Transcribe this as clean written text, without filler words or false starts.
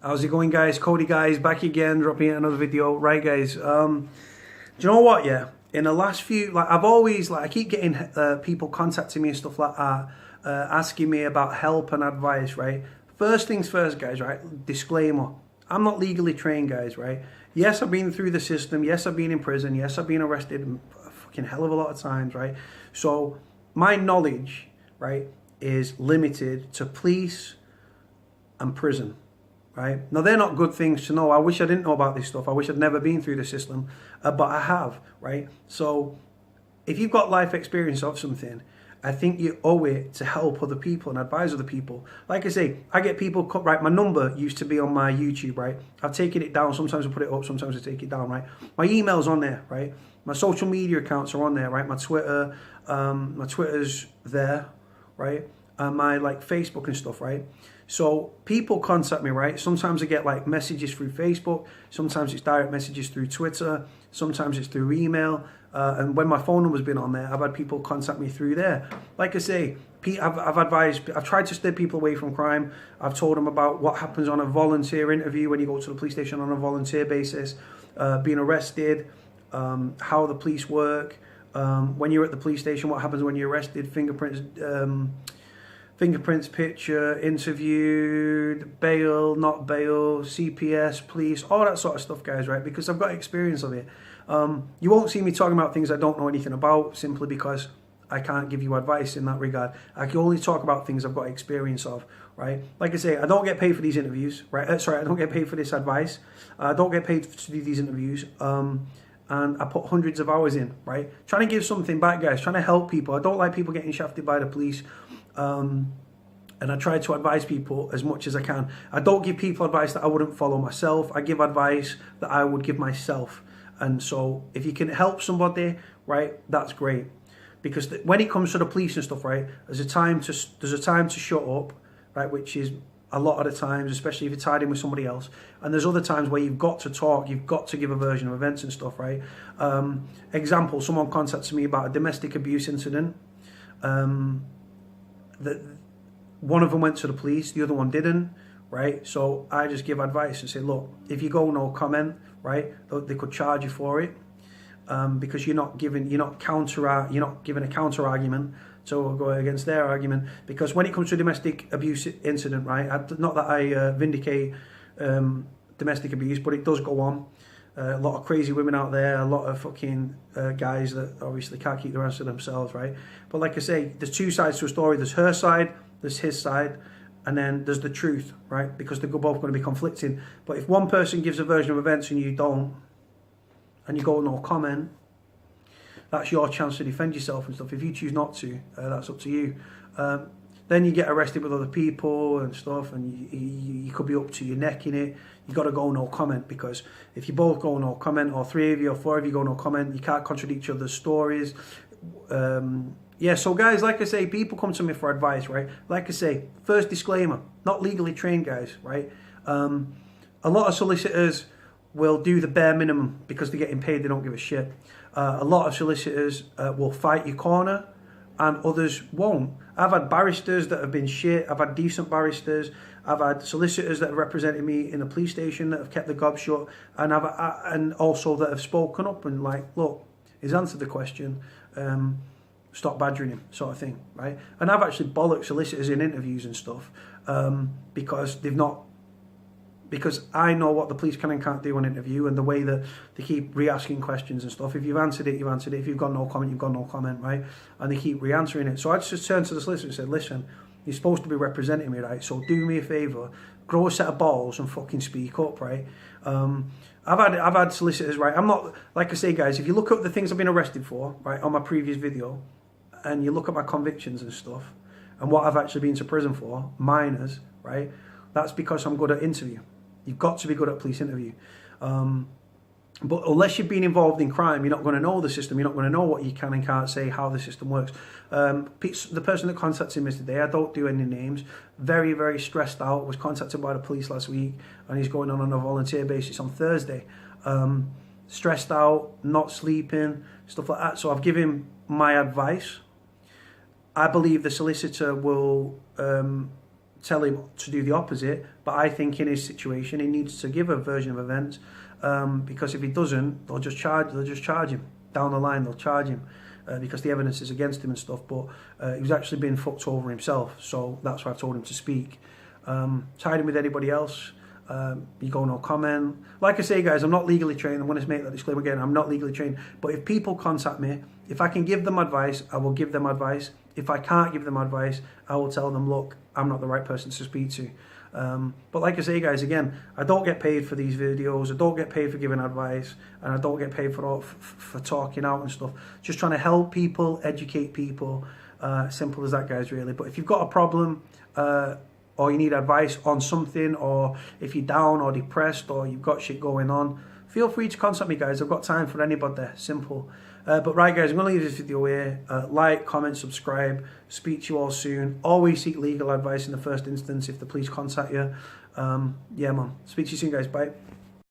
How's it going, guys? Cody, guys, back again, dropping another video. Right, guys, do you know what, yeah? In the last few, I've always, I keep getting people contacting me and stuff like that, asking me about help and advice, right? First things first, guys, right? Disclaimer. I'm not legally trained, guys, right? Yes, I've been through the system. Yes, I've been in prison. Yes, I've been arrested a fucking hell of a lot of times, right? So my knowledge, right, is limited to police and prison. Right? Now, they're not good things to know. I wish I didn't know about this stuff. I wish I'd never been through the system, but I have, right? So if you've got life experience of something, I think you owe it to help other people and advise other people. Like I say, I get people, right, my number used to be on my YouTube, right? I've taken it down. Sometimes I put it up, sometimes I take it down, right? My email's on there, right? My social media accounts are on there, right? My Twitter's there, right? My Facebook and stuff, right? So people contact me, right? Sometimes I get messages through Facebook, sometimes it's direct messages through Twitter, sometimes it's through email, and when my phone number's been on there, I've had people contact me through there. Like I say, I've tried to steer people away from crime. I've told them about what happens on a volunteer interview when you go to the police station on a volunteer basis, being arrested, how the police work, when you're at the police station, what happens when you're arrested, fingerprints, picture, interviewed, bail, not bail, CPS, police, all that sort of stuff, guys, right? Because I've got experience of it. You won't see me talking about things I don't know anything about, simply because I can't give you advice in that regard. I can only talk about things I've got experience of, right? Like I say, I don't get paid for these interviews, right? I don't get paid for this advice. I don't get paid to do these interviews. And I put hundreds of hours in, right? Trying to give something back, guys, trying to help people. I don't like people getting shafted by the police. And I try to advise people as much as I can. I don't give people advice that I wouldn't follow myself. I give advice that I would give myself. And so if you can help somebody, right, that's great. Because when it comes to the police and stuff, right, there's a time to shut up, right, which is a lot of the times, especially if you're tied in with somebody else. And there's other times where you've got to talk, you've got to give a version of events and stuff, right? Example, someone contacted me about a domestic abuse incident. That one of them went to the police, the other one didn't, right? So I just give advice and say, look, if you go no comment, right, they could charge you for it, because you're not giving a counter argument to go against their argument. Because when it comes to a domestic abuse incident, right, not that I vindicate domestic abuse, but it does go on. A lot of crazy women out there, a lot of fucking guys that obviously can't keep their hands to themselves, right? But like I say, there's two sides to a story. There's her side, there's his side, and then there's the truth, right? Because they're both going to be conflicting. But if one person gives a version of events and you don't, and you go no comment, that's your chance to defend yourself and stuff. If you choose not to, that's up to you. Then you get arrested with other people and stuff, and you could be up to your neck in it. You got to go no comment, because if you both go no comment, or three of you or four of you go no comment, you can't contradict each other's stories. Yeah, so guys, like I say, people come to me for advice, right? Like I say, first disclaimer, not legally trained, guys, right? A lot of solicitors will do the bare minimum because they're getting paid, they don't give a shit. A lot of solicitors will fight your corner, and others won't. I've had barristers that have been shit. I've had decent barristers. I've had solicitors that have represented me in the police station that have kept the gob shut, and and also that have spoken up and look, he's answered the question. Stop badgering him, sort of thing, right? And I've actually bollocked solicitors in interviews and stuff because I know what the police can and can't do on interview, and the way that they keep re-asking questions and stuff. If you've answered it, you've answered it. If you've got no comment, you've got no comment, right? And they keep re-answering it. So I just turned to the solicitor and said, listen, you're supposed to be representing me, right? So do me a favour, grow a set of balls and fucking speak up, right? I've had solicitors, right? I'm not, like I say, guys, if you look at the things I've been arrested for, right, on my previous video, and you look at my convictions and stuff, and what I've actually been to prison for, minors, right? That's because I'm good at interview. You've got to be good at police interview. But unless you've been involved in crime, you're not going to know the system. You're not going to know what you can and can't say, how the system works. The person that contacted me today, I don't do any names, very, very stressed out, was contacted by the police last week, and he's going on a volunteer basis on Thursday. Stressed out, not sleeping, stuff like that. So I've given him my advice. I believe the solicitor will tell him to do the opposite, but I think in his situation he needs to give a version of events, because if he doesn't, they'll just charge him down the line. They'll charge him because the evidence is against him and stuff. But he was actually being fucked over himself, so that's why I told him to speak. Tied him with anybody else. You go no comment. Like I say, guys, I'm not legally trained. I'm going to make that disclaimer again. I'm not legally trained. But if people contact me, if I can give them advice, I will give them advice. If I can't give them advice, I will tell them, look, I'm not the right person to speak to. But like I say, guys, again, I don't get paid for these videos. I don't get paid for giving advice, and I don't get paid for talking out and stuff. Just trying to help people, educate people. Simple as that, guys, really. But if you've got a problem, or you need advice on something, or if you're down or depressed, or you've got shit going on, feel free to contact me, guys. I've got time for anybody. Simple. But right, guys, I'm going to leave this video here. Like, comment, subscribe. Speak to you all soon. Always seek legal advice in the first instance if the police contact you. Yeah, man. Speak to you soon, guys. Bye.